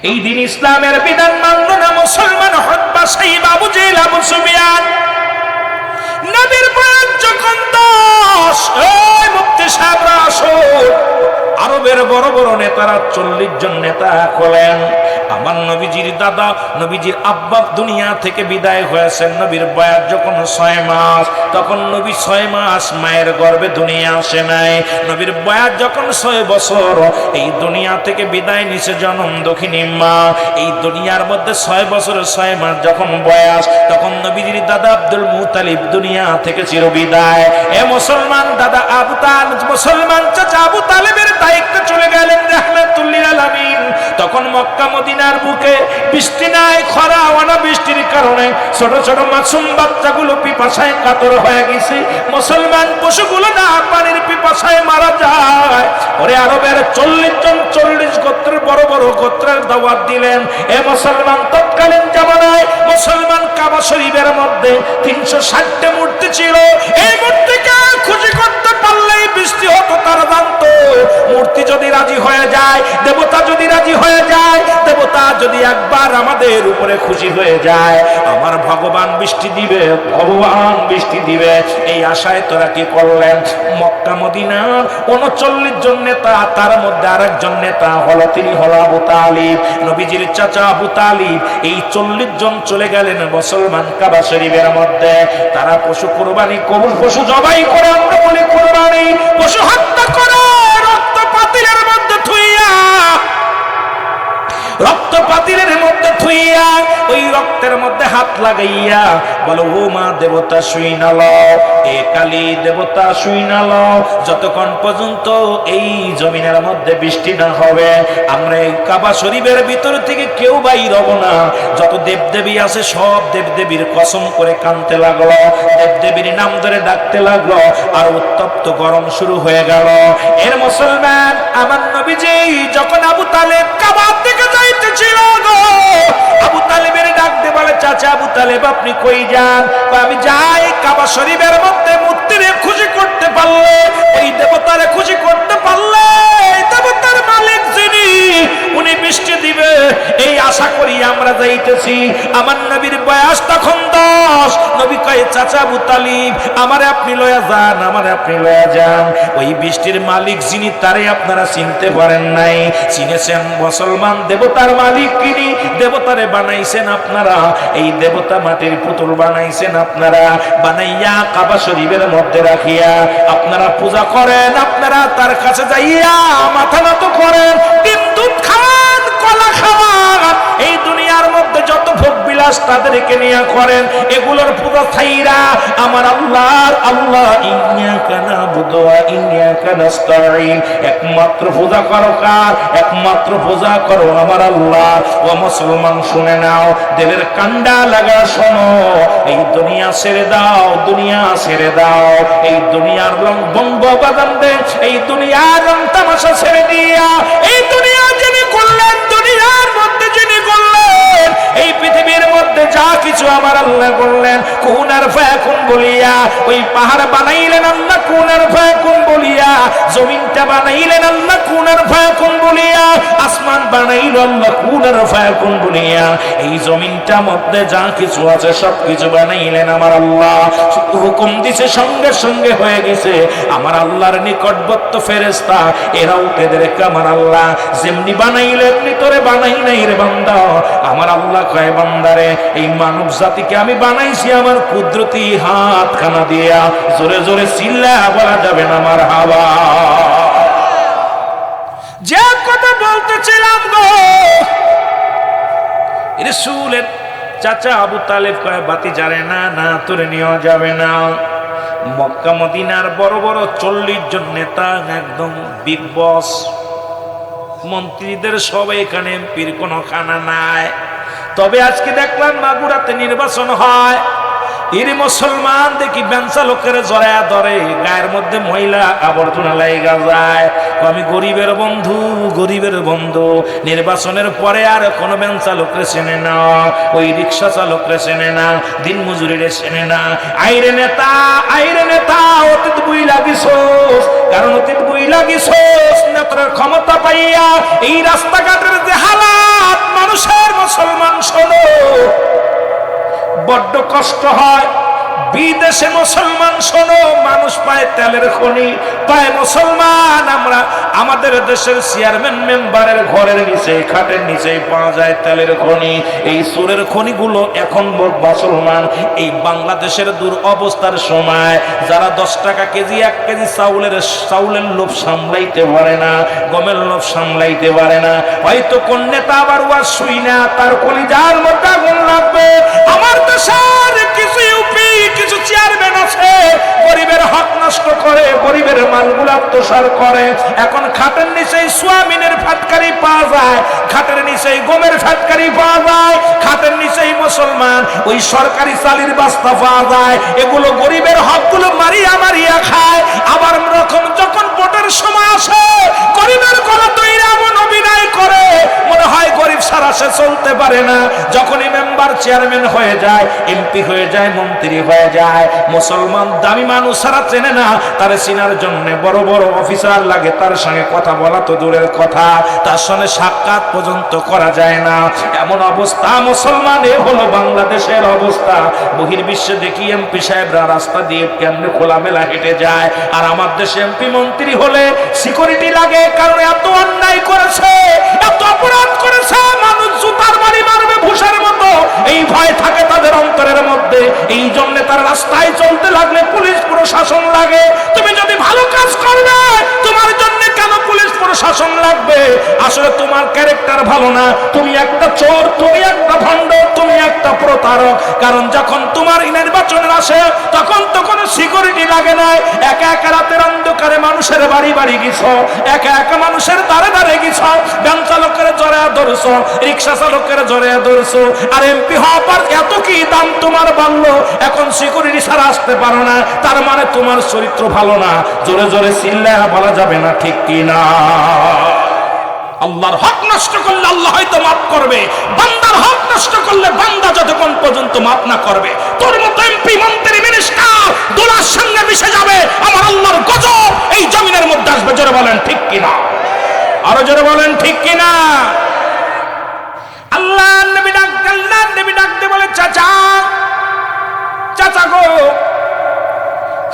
এই দিন ইসলামের বিধান মানল না মুসলমান হতবা সাইব আবু জেহেল আবু সুফিয়ান। নবীর বয়স যখন 10, এই মুফতি সাহেবরা আসুন, আরবের বড় বড় নেতারা 40 জন নেতা হলেন। আমার নবীজির দাদা নবীজির আব্বা দুনিয়া থেকে বিদায় হয়েছেন। নবীর বয়স যখন 6 মাস, তখন নবী 6 মাস মায়ের গর্ভে দুনিয়া আসে নাই। নবীর বয়স যখন 6 বছর, এই দুনিয়া থেকে বিদায় নিছে জনম দক্ষিণী মা। এই দুনিয়ার মধ্যে 6 বছর 6 মাস যখন বয়স, তখন নবীজির দাদা আব্দুল মুতালিব দুনিয়া থেকে চির বিদায়। এ মুসলমান দাদা আবু তালিব, মুসলমান চাচা আবু তালিবের দায়িত্বে চলে গেলেন রাহমাতুল লিল আলামিন। তখন মক্কা মদিনার বুকে বৃষ্টি নাই, খরা অনাবৃষ্টির কারণে ছোট ছোট মাসুম বাচ্চাগুলো পিপাসায় কাতর হয়ে গেছে। মুসলমান পশুগুলো না পানির পিপাসায় মারা যায়। ওরে আরবের 40 জন 40 গোত্রের বড় বড় গোত্রের দাওয়াত দিলেন। এ মুসলমান তৎকালীন জামানায় মুসলমান কাবা শরীফের মধ্যে 360টা মূর্তি ছিল। এই মূর্তিকে খুশি করতে পারলেই বৃষ্টি হতো। তারা জানতো মূর্তি যদি রাজি হয়ে যায়, দেবতা যদি রাজি হয়ে যায়, দেবতা যদি একবার আমাদের উপরে খুশি হয়ে যায়, আমার ভগবান বৃষ্টি দিবে, ভগবান বৃষ্টি দিবে। এই আশায় তোরা কি করলেন? মক্কা মদিনার 39 জন নেতা, তার মধ্যে আরেকজন নেতা হলো, তিনি হলো আবু তালিব, নবীজির চাচা আবু তালিব। এই 40 জন চলে গেলেন মুসলমান কাবা শরীফের মধ্যে। তারা পশু কুরবানি, কবুল পশু জবাই করে, আমরা বলি কুরবানি, পশু হত্যা করে রক্ত পাতিলের মধ্যে থুইয়া, রক্ত পাতিলের মধ্যে থুইয়া, ওই রক্তের মধ্যে হাত লাগাইয়া বলো, ও মা দেবতা শুই না লও, এ কালী দেবতা শুই না লও, যতক্ষণ পর্যন্ত এই জমিনের মধ্যে বৃষ্টি না হবে আমরা এই কাবা শরীফের ভিতর থেকে কেউ বাইর হব না। যত দেবদেবী আছে সব দেবদেবীর কসম করে কাঁদতে লাগলো, দেবদেবীর নাম ধরে ডাকতে লাগলো, আর উত্তপ্ত গরম শুরু হয়ে গেল। এর মুসলমান আমার নবীজি যখন আবু তালেব কাবা থেকে যাইতেছিল গো, আবু তালেবের ডাক দিয়ে বলে, চাচা আবু তালেব আপনি কই যান? আমি যাই কাবা শরীফের মধ্যে মূর্তিরে খুশি করতে পারলে, ওই দেবতারে খুশি করতে পারলে, দেবতার মালিক যিনি উনি বৃষ্টি দিবে, এই আশা করি আমরা যাইতেছি। আমার নবীর বয়স তখন 10। নবী কয়, চাচা আবু তালিব আমারে আপনি লয়া যান, আমারে আপনি লয়া যান। ওই বৃষ্টির মালিক যিনি, তারে আপনারা চিনতে পারেন নাই। চিনেছেন মুসলমান দেবতার মালিক যিনি, দেবতারে বানাইছেন আপনারা, এই দেবতা মাটির পুতুল বানাইছেন আপনারা, বানাইয়া কাবা শরীফের মধ্যে রাখিয়া আপনারা পূজা করেন, আপনারা তার কাছে যাইয়া মাথা নত করেন, ডিম দুধ খান, কলা খাওয়ান, এই দুনিয়ার মধ্যে যত ভোগ বিলাস তাদেরকে নিয়ে করেন, এগুলোর পূজা ছাইরা আমার আল্লাহর আল্লাহ ইয়্যাকা না'বুদু ওয়া ইয়্যাকা নাস্তাঈন, একমাত্র পূজা করো কার? একমাত্র পূজা করো আমার আল্লাহ। ও মুসলমান শুনে নাও, দেবের কান্ডা লাগা শোনো, এই দুনিয়া ছেড়ে দাও, দুনিয়া ছেড়ে দাও, এই দুনিয়ার রং বঙ্গ বাদাম দে, এই দুনিয়ার রং তামাশা ছেড়ে দিয়া, এই দুনিয়া যিনি করলেন, দুনিয়ার মধ্যে যিনি করলেন, এই পৃথিবীর মধ্যে যা কিছু আমার আল্লাহ করলেন, কুন আর ফায়াকুন বলিয়া, ওই পাহাড় বানাইলেন আল্লাহ কুন আর ফায়াকুন বলিয়া, জমিনটা বানাইলেন আল্লাহ কুন আর ফায়াকুন বলিয়া, আসমান বানাইল আল্লাহ কুন আর ফায়াকুন বলিয়া, এই জমিনটার মধ্যে যা কিছু আছে সব কিছু বানাইলেন আমার আল্লাহ। হুকুম দিছে সঙ্গে সঙ্গে হয়ে গেছে। আমার আল্লাহর নিকটবর্তী ফেরেশতা এরাও এদেরকে আমার আল্লাহ যেমনি বানাইলে এমনি তোরে বানাই নাই রে বান্দা। আমার আল্লাহ কয়, বান্দারে এই মানব জাতিকে আমি বানাইছি আমার কুদরতি হাত খানা দিয়া, জোরে জোরে চিল্লা বলা যাবে না মারহাবা। যে কথা বলতেছিলাম গো, রাসূলের চাচা আবু তালেব কয়, বাতি জানে না, না তোরে নিয়ে যাবে না। মক্কা মদিনার বড় বড় 40 জন নেতা, একদম বিগ বস, মন্ত্রীদের সবাই এখানে, এমপির কোনো খানা নাই। তবে আজকে দেখলাম মাগুরাতে নির্বাচন হয়, এর মুসলমান দেখি বেঞ্চা লোকের জড়ায়া ধরে, গায়ের মধ্যে মহিলা আবর্জনা লাইগা যায়। আমি গরিবের বন্ধু, গরিবের বন্ধু। নির্বাচনের পরে আর কোনো বেঞ্চা লোকরে চেনে না, ওই রিক্সা চালকরে চেনে না, দিন মজুরিরে চেনে না। আইরে নেতা, আইরে নেতা, অতীত বই লাগিছোস, কারণ অতীত বই লাগিছোস নেতার ক্ষমতা পাইয়া এই রাস্তাঘাটের যে হালাত বড্ড কষ্ট হয়। বিদেশে মুসলমান, শোনো, মানুষ পায় তেলের খনি, পায় মুসলমান। আমরা আমাদের দেশের চেয়ারম্যান মেম্বারের ঘরের নিচে, খাটের নিচে পাওয়া যায় তেলের খনি। এই সুরের খনিগুলো এখন মুসলমান। এই বাংলাদেশের দূর অবস্থার সময় যারা 10 টাকা কেজি, 1 কেজি চাউলের লোভ সামলাইতে পারে না, গমের লোভ সামলাইতে পারে না, হয়তো কোন নেতা আবার ওয়াজ শুই না, তার কলিজার মধ্যে আগুন লাগবে। আমার দেশের কিছু ইউপি, কিছু চেয়ারম্যান আছে গরিবের হক নষ্ট করে, গরিবের মালগুলো আত্মসার করে। এখন খাটের নিচেই সোয়াবিনের ফ্যাটকারি পাওয়া যায়, খাটের নিচেই গমের ফ্যাটকারি পাওয়া যায়, খাটের নিচেই মুসলমান ওই সরকারি চালির বস্তা পাওয়া যায়। এগুলো গরিবের হকগুলো মারিয়া মারিয়া খায়। আবার রকম যখন ভোটের সময় আসে, গরিবের গলা তৈরি এমন অভিনয় করে মনে হয় গরিব সারা সে চলতে পারে না। যখনই মেম্বার চেয়ারম্যান হয়ে যায়, এমপি হয়ে যায়, মন্ত্রী হয়ে যায়, মুসলমান দামি মানুষ সারা চেনে না। তার চিনার জন্য বড় বড় অফিসার লাগে, তার সঙ্গে কথা বলা তো দূরের কথা, তার সঙ্গে সাক্ষাৎ পর্যন্ত করা যায় না। এমন অবস্থা মুসলমান, এ হলো বাংলাদেশের অবস্থা। বহির্বিশ্বে দেখি এমপি সাহেবরা রাস্তা দিয়ে কেমনে খোলামেলা হেঁটে যায়, আর আমার দেশে এমপি মন্ত্রী হলে সিকিউরিটি লাগে। কারণ এত অন্যায় করেছে, এত অপরাধ করেছে, মানুষ জুতার বাড়ি মারবে ভূষার মতো, এই ভয় থাকে তাদের অন্তরের মধ্যে। এই জন্য তার রাস্তায় চলতে লাগলে পুলিশ প্রশাসন লাগে। তুমি যদি ভালো কাজ করবে, তোমার জন্য কেন পুলিশ প্রশাসন লাগবে? আসলে তোমার ক্যারেক্টার ভালো না, তুমি একটা চোর, তুমি একটা ভণ্ড, তুমি একটা প্রতারক। কারণ যখন তোমার নির্বাচনের আসে, তখন তো কোনো সিকিউরিটি লাগে না। একা একা রাতের অন্ধকারে মানুষের বাড়ি বাড়ি গেছ, একা একা মানুষের দ্বারে দ্বারে গেছ, ভ্যান চালকের জড়ায় ধরছ, রিক্সা চালকের জড়ায় ধরছ। আর এমপি হওয়ার পর এত কি দাম তোমার বাড়লো, এখন সিকিউরিটি ছাড়া আসতে পারো না, তার মানে তোমার চরিত্র ভালো না। জোরে জোরে চিল্লায়া বলা যাবে না, ঠিক কি না? আল্লাহর হক নষ্ট করলে আল্লাহ হয়তো মাফ করবে, বান্দার হক নষ্ট করলে বান্দা যতক্ষণ পর্যন্ত মাফ না করবে, তোর মতো এমপি, মন্ত্রী, মিনিস্টার দোলার সঙ্গে মিশে যাবে, আমার আল্লাহর গজব এই জমিনের মধ্যে আসবে। জোরে বলেন ঠিক কিনা? আরো জোরে বলেন ঠিক কিনা? আল্লাহ নবী ডাকতে বলে, চাচা, চাচা গো,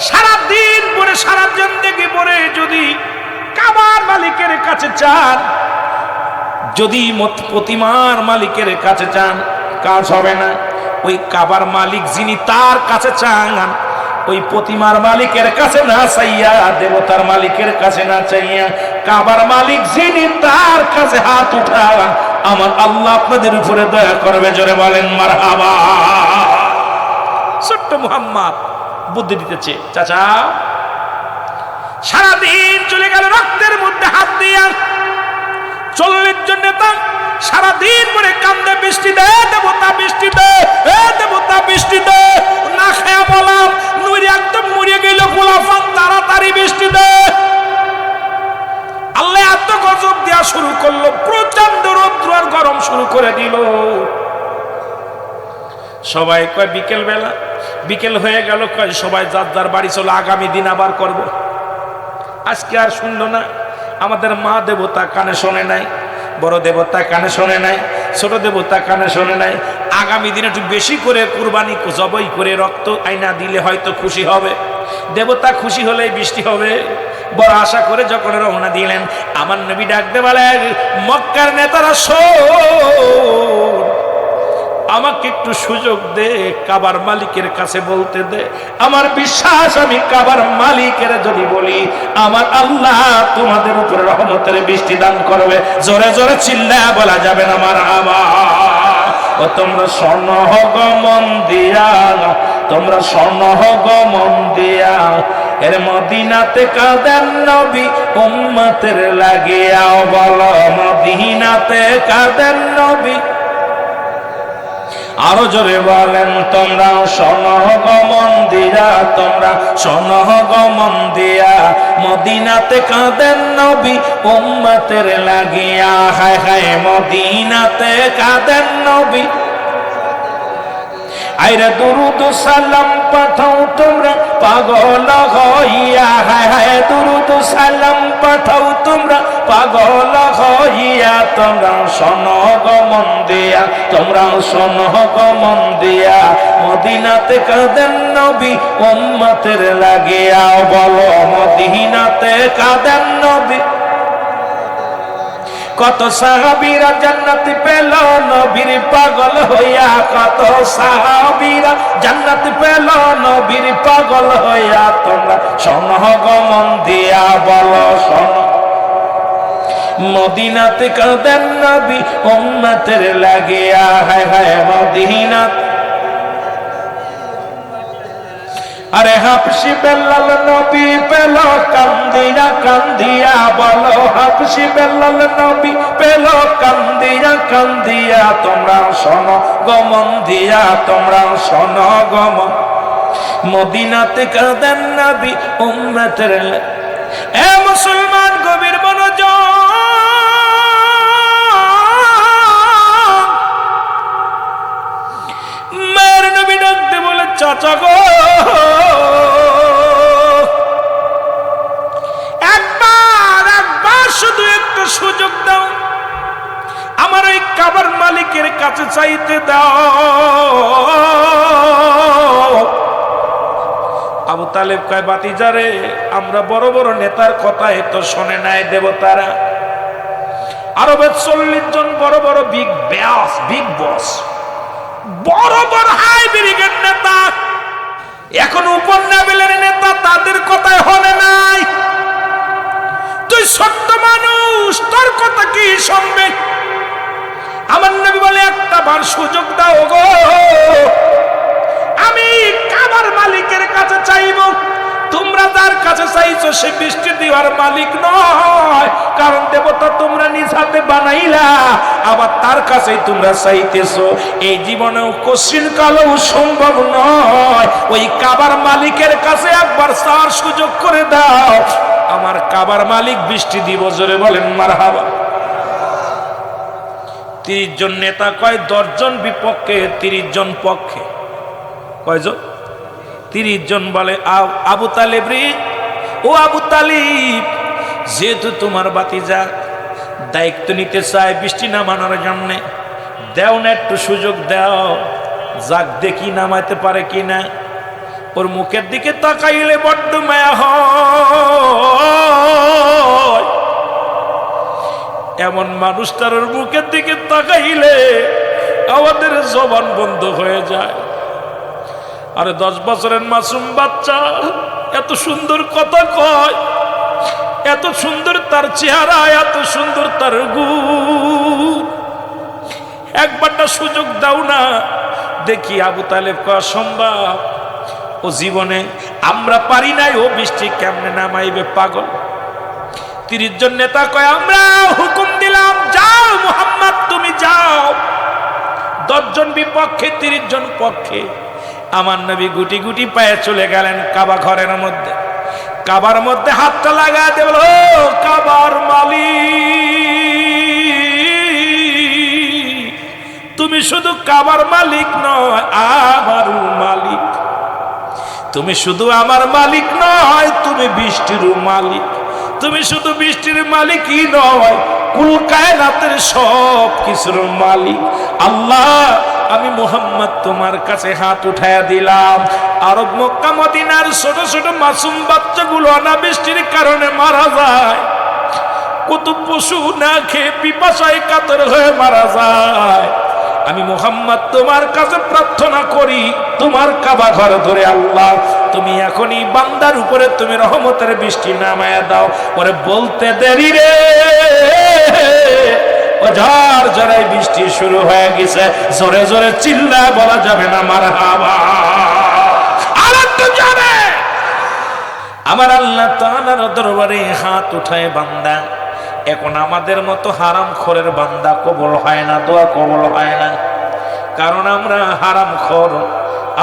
সারাদিন পরে, সারা জিন্দেগি পরে যদি কাবার মালিকের কাছে চান, যদি প্রতিমার মালিকের কাছে চান, কাজ হবে না। ওই কাবার মালিক যিনি, তার কাছে চান, ওই প্রতিমার মালিকের কাছে না চাইয়া, দেবতার মালিকের কাছে না চাইয়া, কাবার মালিক যিনি, তার কাছে হাত উঠান, আমার আল্লাহ আপনাদের উপরে দয়া করবে। জোরে বলেন মারহাবা। ছোট্ট মুহাম্মদ বুদ্ধি দিতেছে, চাচা সারাদিন চলে গেল রক্তের মধ্যে হাত দিয়া, 40 জন নেতা সারাদিন পরে কান্দে, বৃষ্টি দে দেবতা, বৃষ্টি দে, দেবতা বৃষ্টি দে। না খায়া বললাম, নুরি একদম মরিয়ে গেল, গোলাফান তাড়াতাড়ি বৃষ্টি দে। আল্লাহ এত গজব দেওয়া শুরু করলো, প্রচন্ড রৌদ্র আর গরম শুরু করে দিল। সবাই কয় বিকেল বেলা, বিকেল হয়ে গেল, কয় সবাই যার যার বাড়ি চলো, আগামী দিন আবার করব। আজকে আর শুনলো না। আমাদের মা দেবতা কানে শোনে নাই, বড় দেবতা কানে শোনে নাই, ছোট দেবতা কানে শোনে নাই। আগামী দিনে একটু বেশি করে কুরবানি জবাই করে রক্ত আইনা দিলে হয়তো খুশি হবে, দেবতা খুশি হলেই বৃষ্টি হবে। বড় আশা করে যখন রওনা দিলেন, আমার নবী ডাকতে বলেন, মক্কার নেতারা শোন, আমাকে একটু সুযোগ দে, কাবার মালিকের কাছে বলতে দে। আমার বিশ্বাস, আমি কাবার মালিকের যদি বলি, আমার আল্লাহ তোমাদের উপরে রহমতের বৃষ্টি দান করবে। জোরে জোরে চিল্লায়া বলা যাবে না মারহাবা। ও তোমরা স্বর্ণ হোক মন দিয়া, তোমরা স্বর্ণ হোক মন দিয়া, এর মদিনাতে কাঁদেন নবী উম্মতের লাগিয়া। বলো মদিনাতে কাঁদেন নবী। আরো জোরে বলেন, তোমরা স্বর্ণগমন দিয়া, তোমরা স্বর্ণগমন দিয়া, মদিনাতে কাঁদেন নবী উম্মতের লাগিয়া। হায় হায় মদিনাতে কাঁদেন নবী। আইরে দুরুদ সালাম পাঠাও তোমরা পাগল হইয়া, হায় হায় দুরুদ সালাম পাঠাও তোমরা পাগল হইয়া। তোমরা স্বর্ণগমন দিয়া, দিয়া তোমরা শোনো গো মন দিয়া, মদিনাতে কাঁদেন নবী উম্মতের লাগিয়া। বলো মদিনাতে কাঁদেন নবী। কত সাহাবীরা জান্নাতি পেল নবীর পাগল হইয়া, কত সাহাবীরা জান্নাতি পেল নবীর পাগল হইয়া। তোমরা শোনো গো মন দিয়া, বলো শোনো মদিনাতে কাঁদেন নবী উম্মতের লাগিয়া। হায় হায় মদিনাতে। আরে হাফসি বেলাল নবী পেল কান্দিয়া কান্দিয়া, বলো হাফসি বেলাল নবী পেল কান্দিয়া কান্দিয়া। তোমরা শোনো গো মন দিয়া, তোমরা শোনো গো মন। মদিনাতে কাঁদেন নবী উম্মতের। এ মুসলমান গভীর মনোযোগ, মায়ের নবী ডাকতে বলে চাচা গো, একবার শুধু একটা সুযোগ দাও, আমার ওই কাবার মালিকের কাছে চাইতে দাও। আবু তালেব কয় বাতিজারে, আমরা বড় বড় নেতার কথা এত শোনে নাই দেবতারা। আরবের 40 জন বড় বড় বিগ বস, বড় বড় হাই ব্রিগেড নেতা, এখন উপর লেভেলের নেতা, তাদের কথাই হলে নাই। তুই ছোট্ট মানুষ, তোর কথা কি শুনবে? আমার নবী বলে একটা বার সুযোগ দাও গো, আমি কাবার মালিকের কাছে চাইব। তোমরা যার কাছে চাইছো সে বৃষ্টি দেওয়ার মালিক নয়, কারণ দেবতা তোমরা নিজ হাতে বানাইলা, আবার তার কাছেই তোমরা চাইতেছো। এই জীবনেও কঠিন কালেও সম্ভব নয়। ওই কাবার মালিকের কাছে একবার চার সুযোগ করে দাও, আমার কাবার মালিক বৃষ্টি দিব। জোরে বলেন মারহাবা। 30 জন নেতা কয় 10 জন বিপক্ষে, 30 জন পক্ষে। কয়জন? 30 জন বলে আবু তালেব রে, ও আবু তালিব, যেহেতু তোমার বাতিজা দায়িত্ব নিতে চায় বৃষ্টি নামানোর জন্য, দেও না একটু সুযোগ দাও, যাক দেখি নামাইতে পারে কিনা। ওর মুখের দিকে তাকাইলে বড্ড মায়া হয়। এমন মানুষটার ওর মুখের দিকে তাকাইলে আমাদের জবান বন্ধ হয়ে যায়। আরে 10 বছরের মাসুম বাচ্চা এত সুন্দর কথা কয়, এত সুন্দর তার চেহারা, এত সুন্দর তার গুণ, একবারটা সুযোগ দাও না দেখি। আবু তালেব কয় সম্ভব, ও জীবনে আমরা পারি নাই, ও বৃষ্টি কেমনে নামাইবে পাগল। 30 জন নেতা কয় আমরা হুকুম দিলাম, যাও মুহাম্মদ তুমি যাও। 10 জন বিপক্ষে, 30 জন পক্ষে। আমার নবী গুটি গুটি পায়ে চলে গেলেন কাবা ঘরের মধ্যে। কাবার মধ্যে হাতটা লাগায় দিয়ে বলল, ও কাবার মালিক, তুমি শুধু কাবার মালিক নয়, আমারও মালিক। তুমি শুধু আমার মালিক নয়, তুমি বৃষ্টিরও মালিক। তুমি শুধু বৃষ্টির মালিকই নয়, কুল কায়নাতের সব কিছুর মালিক। আল্লাহ, আমি মুহাম্মদ তোমার কাছে হাত উঠায়া দিলাম। আরব মক্কা মদিনার ছোট ছোট মাসুম বাচ্চাগুলো অনাবৃষ্টির কারণে মারা যায়, কত পশু না খেয়ে পিপাসায় কাতর হয়ে মারা যায়। আমি মুহাম্মদ তোমার কাছে প্রার্থনা করি, তোমার কাবা ঘর ধরে আল্লাহ তুমি এখনই বান্দার উপরে তুমি রহমতের বৃষ্টি নামায়া দাও। ওরে বলতে দেরি রে, ঝড় ঝড়াই বৃষ্টি শুরু হয়ে গেছে। জোরে জোরে চিল্লা বলা যাবে না মারহাবা। আর একটু যাবে। আমার আল্লাহ তাআলার দরবারে হাত উঠায় বান্দা, এখন আমাদের মতো হারামখোরের বান্দা কবুল হয় না, দোয়া কবুল হয় না। কারণ আমরা হারামখোর,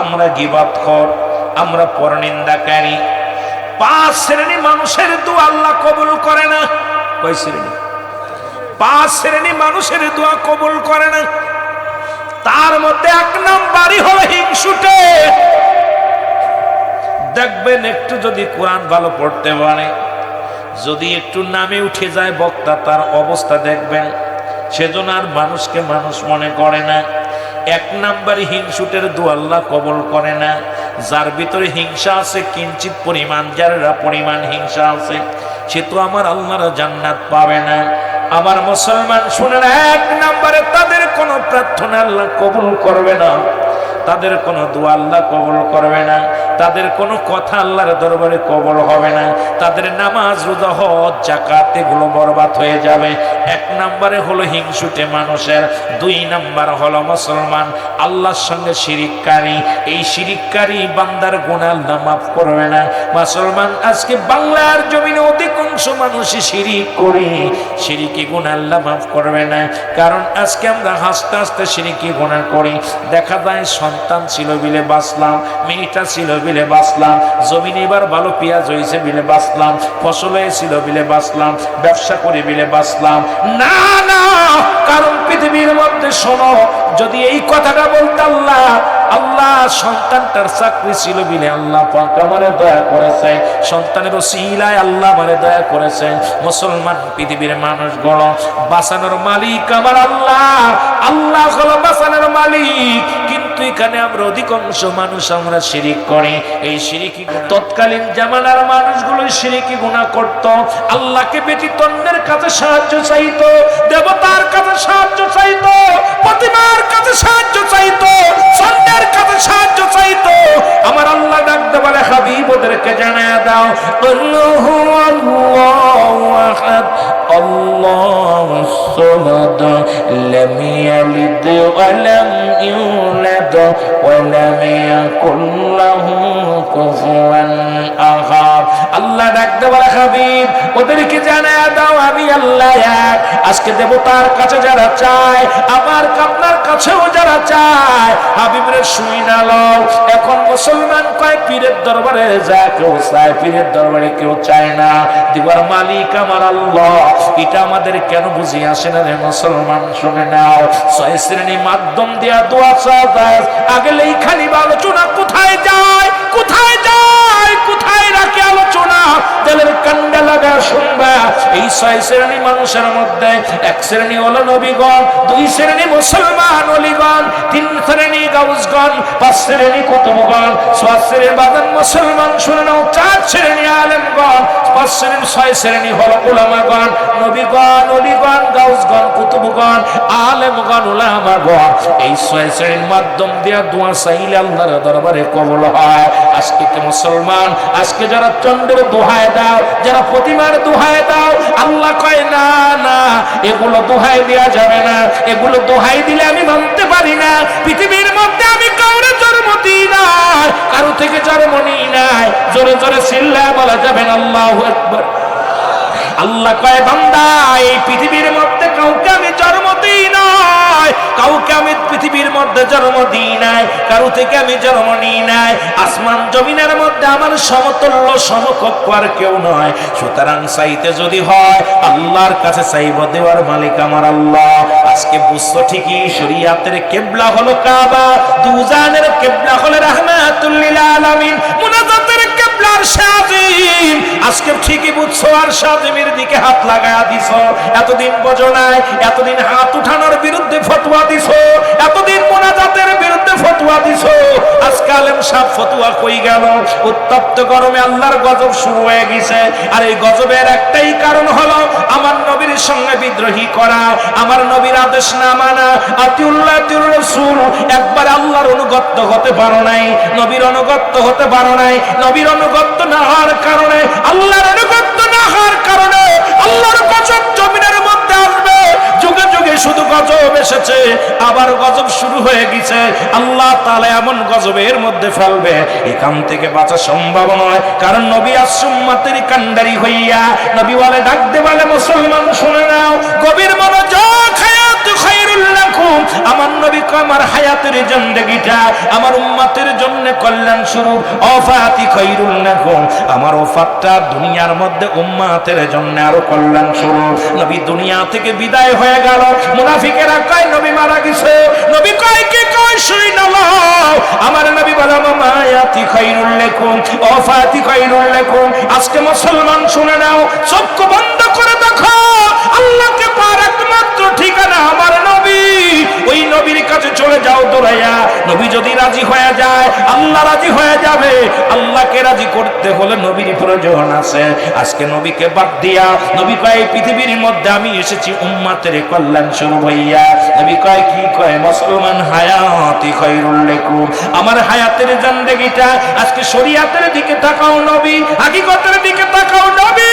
আমরা গীবতখোর, আমরা পরনিন্দাকারী। 5 শ্রেণী মানুষের দোয়া আল্লাহ কবুল করে না। কয় শ্রেণী? 5 শ্রেণী মানুষের দোয়া কবুল করে না। তার মধ্যে 1 নম্বরই হলো হিংসুটে। দেখবেন একটু যদি কোরআন ভালো পড়তে পারে, যদি একটু নামে উঠে যায় বক্তা, তার অবস্থা দেখবেন সেজন্য আর মানুষকে মানুষ মনে করে না। এক নাম্বারে হিংসুটের দোয়া আল্লাহ কবুল করে না। যার ভিতরে হিংসা আছে কিঞ্চিত পরিমাণ, যার পরিমাণ হিংসা আছে, সে তো আমার আল্লাহর জান্নাত পাবে না। আমার মুসলমান শুনেন, এক নাম্বারে তাদের কোনো প্রার্থনা আল্লাহ কবুল করবে না, তাদের কোনো দোয়া আল্লাহ কবুল করবে না, তাদের কোনো কথা আল্লাহর দরবারে কবুল হবে না, তাদের নামাজ রোজা হজ যাকাত এগুলো বরবাদ হয়ে যাবে। এক নম্বরে হলো হিংসুটে মানুষের। দুই নাম্বার হলো মুসলমান আল্লাহর সঙ্গে শিরিককারী। এই শিরিককারী বান্দার গুনাহ আল্লাহ মাফ করবে না। মুসলমান আজকে বাংলার জমিনে অধিকাংশ মানুষই শিরিক করি, শিরিকি গুনাহ আল্লাহ মাফ করবে না। কারণ আজকে আমরা হাসতে হাসতে শিরিকি গুনাহ করি। দেখা যায় সন্তান ছিল বিলে বাঁচলাম, মেয়েটা ছিল বিলে বাঁচলাম, জমিন এবার ভালো পেঁয়াজ হয়েছে বিলে বাঁচলাম, ফসল হয়েছিল বিলে বাঁচলাম, ব্যবসা করে বিলে বাঁচলাম। না না, কারণ পৃথিবীর মধ্যে শোনো, যদি এই কথাটা বলতে আল্লাহ আল্লাহ সন্তানটার চাকরি ছিল বিলে আল্লাহ পাক আমারে দয়া করেছে, সন্তানের ওসিলায় আল্লাহ আমারে দয়া করেছে। মুসলমান পৃথিবীর মানুষগুলো বাঁচানোর মালিক আমার আল্লাহ, আল্লাহ হলো বাঁচানোর মালিক। কিন্তু এখানে আমরা অধিকাংশ মানুষ আমরা শিরিক করি। এই শিরিকি তৎকালীন জামানার মানুষগুলো শিরিকি গুনাহ করত, আল্লাহকে ব্যতীত অন্যের কাছে সাহায্য চাইতো, দেবতার কাছে সাহায্য চাইতো, প্রতিমার কাছে সাহায্য চাইতো, সন্ন্যার কাছে সাহায্য চাইতো। আমার আল্লাহ ডাকতে বলে, হাবিব ওদেরকে জানায়া দাও, আল্লাহু আল্লাহু আহাদ আল্লাহুস সামাদ লাম ইয়ালিদ ওয়া লাম ইউলাদ ওয়া লাম ইয়াকুল লাহু কুফুয়ান আহাদ। আল্লাহ ডাকতে বলে, হাবিব ওদেরকে জানায়া দাও আমি আল্লাহ এক। আজকে দেবতার কাছে যারা চায়, আমার আপনার কাছেও যারা চায়, হাবিবের শুই না লও। এখন মুসলমান কয় পীরের দরবারে যায় কেউ চায়, পীরের দরবারে কেউ চায় না। দিবার মালিক আমার আল্লাহ। এটা আমাদের কেন বুঝি আসে না রে মুসলমান? শুনে নাও, 6 শ্রেণী মাধ্যম দিয়া দোয়া চায়। আগে এইখানি আলোচনা কোথায় যায়, কোথায় যায়, কোথায় রাখে আলোচনা? দিলের কান্ডা লাগা শুনবা। এই 6 শ্রেণী মানুষের মধ্যে 1 শ্রেণী হলো নবীগণ, 2 শ্রেণী মুসলমান ওলিগণ, 3 শ্রেণী গাউসগণ, 5 শ্রেণী কুতুবগণ, 6 শ্রেণী বাদান মুসলমান শুনে নাও, 4 শ্রেণী আলেমগণ, 5 শ্রেণী 6 শ্রেণী হলো উলামাগণ, নবীগণ, ওলিগণ, গাউসগণ, কুতুবগণ, আলেমগণ, উলামাগণ। এই 6 শ্রেণীর মাধ্যম দিয়ে দোয়া চাইলে আল্লাহর দরবারে কবুল হয়। আজকে কে মুসলমান, আজকে যারা চন্দ্রের দোহাই দাও, যারা প্রতিমার দোহাই দাও, আল্লাহ কয় না না, এগুলো দোহাই দেওয়া যাবে না, এগুলো দোহাই দিলে আমি মানতে পারি না। পৃথিবীর মধ্যে আমি কাউরে জন্ম দিই নাই, কারো থেকে জন্ম নিই নাই। জোরে জোরে চিল্লায় বলা যাবে না আল্লাহু আকবার। আল্লাহ কয়, বান্দা এই পৃথিবীর মধ্যে কাউকে আমি জন্ম দিই নাই, কাউকে আমি পৃথিবীর মধ্যে জন্ম দিই নাই, কারো থেকে আমি জন্ম নিই নাই। আসমান জমিনের মধ্যে আমার সমতুল্য সমকক্ষ আর কেউ নয়। সুতরাং চাইতে যদি হয় আল্লাহর কাছে চাইব, দেওয়ার মালিক আমার আল্লাহ। আজকে বুঝছো ঠিকই, শরীয়তের কিবলা হলো কাবা, দুজানের কিবলা হলো রাহমাতুল লিল আলামিন, মুনাজাতের কিবলা আরশাযিম। আজকে ঠিকই বুঝছো, আরশাযিমের দিকে হাত লাগায়া দিছো। এতদিন বোঝো নাই, এতদিন হাত উঠানোর বিরুদ্ধে ফতোয়া দিছো, এতদিন মুনাজাতের বিরুদ্ধে ফতোয়া দিছো। আজকে আলেম সাহেব ফতোয়া কই গেল? উত্তপ্ত গরমে আল্লাহর গজব শুরু হয়ে গেছে। আর এই গজবের একটাই কারণ হলো আমার নবীর সঙ্গে বিদ্রোহী করা, আমার নবীর আদেশ না মানা। আতিউল্লাহ আতিউর রাসূল, একবার আল্লাহর অনুগত হতে পারো নাই, নবীর অনুগত হতে পারো নাই। নবীর অনুগত না হওয়ার কারণে, আল্লাহর অনুগত না হওয়ার কারণে আল্লাহর গজব জমিনের মধ্যে আসবে। যুগে যুগে শুধু গজব এসেছে, আবার গজব শুরু হয়ে গেছে। আল্লাহ তাআলা এমন গজবের মধ্যে ফেলবে, এখান থেকে বাঁচা সম্ভব নয়। কারণ নবী আসুম্মাতের কান্ডারি হইয়া নবী বলে, ডাকতে বলে, মুসলমান শুনে নাও, গভীর মনোযোগ, হায়াত খায়রুল লাকুম। আমার নবী কয়, আমার হায়াতের জিন্দেগিটা আমার উম্মতের জন্য কল্যাণ স্বরূপ, ওফাতি খায়রুল লাকুম। আমার ওফাতটা দুনিয়ার মধ্যে উম্মতের জন্য আরো কল্যাণ স্বরূপ। নবী দুনিয়া থেকে বিদায় হয়ে গেল, মুনাফিকেরা কয় নবী মারা গেছে। নবী কয়, কে কয়? শুই না লও। আমার নবী বলে, মায়াতি খায়রুল লাকুম, ওফাতি খায়রুল লাকুম। আজকে মুসলমান শুনে নাও, চোখ বন্ধ করে দেখো, আল্লাহকে পাওয়ার একমাত্র ঠিকানা ওই নবীর কাছে চলে যাও দৌড়াইয়া। নবী যদি রাজি হয়ে যায় আল্লাহ রাজি হয়ে যাবে। আল্লাহকে রাজি করতে হলে নবীর প্রয়োজন আছে। আজকে নবীকে বাদ দিয়া নবী কয় পৃথিবীর মধ্যে আমি এসেছি উম্মতের কল্যাণ স্বরূপ হইয়া। নবী কয় কি কয় মুসলমান হায়াতি খায়রুল লাকুম, আমার হায়াতের জিন্দেগিটা আজকে শরীয়তের দিকে তাকাও নবী, হাকিকতের দিকে তাকাও নবী।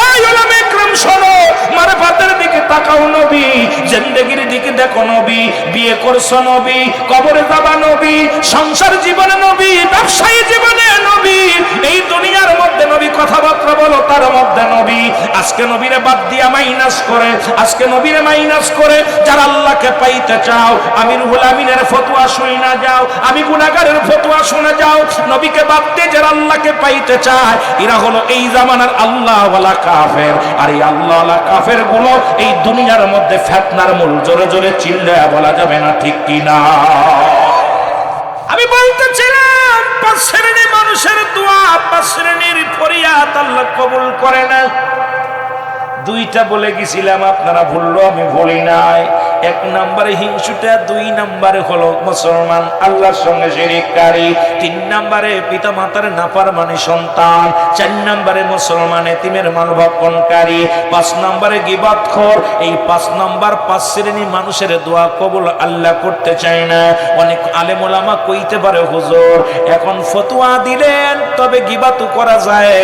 এই উলামা ইকরাম শোনো, মারফাতের দিকে তাকাও নবী, জিন্দেগির দিকে দেখো নবী। বিয়ে করছো নবী, কবরে যাবা নবী, সংসার জীবনে নবী, ব্যবসায়ী জীবনে নবী, এই দুনিয়ার মধ্যে নবী কথাবার্তা বলো তার মধ্যে নবী। আজকে নবীরে বাদ দিয়া মাইনাস করে, আজকে নবীরে মাইনাস করে যারা আল্লাহকে পাইতে চাও, আমি রুহুল আমিনের ফতোয়া শুই না যাও, আমি গুনাহগারের ফতোয়া শুনে যাও। নবীকে বাদ দিয়ে যারা আল্লাহকে পাইতে চায় এরা হলো এই জামানার আল্লাহ ওয়ালা কাফের। আর এই আল্লাহ ওয়ালা কাফের গুলো এই দুনিয়ার মধ্যে ফিতনার মূল। জোরে জোরে চিল্লায়া বলা যাবে না ঠিক কি না? আমি বলতেছিলাম পাঁচ শ্রেণীর মানুষের দোয়া, পাঁচ শ্রেণীর ফরিয়াদ আল্লাহ কবুল করে না। দুইটা বলে গেছিলাম, আপনারা ভুললো, আমি বলি নাই। এক নম্বরে হিংসুটা, দুই নম্বরে হলো মুসলমান আল্লাহর সঙ্গে শিরককারী, তিন নম্বরে পিতা মাতার নাফরমানি সন্তান, চার নম্বরে মুসলমান এতিমের মাল ভক্ষণকারী, পাঁচ নম্বরে গীবতখোর। এই পাঁচ নম্বর পাঁচ শ্রেণী মানুষের দোয়া কবুল আল্লাহ করতে চায় না। অনেক আলেম ওলামা কইতে পারে হুজুর এখন ফতোয়া দিলেন তবে গীবাতও করা যায়,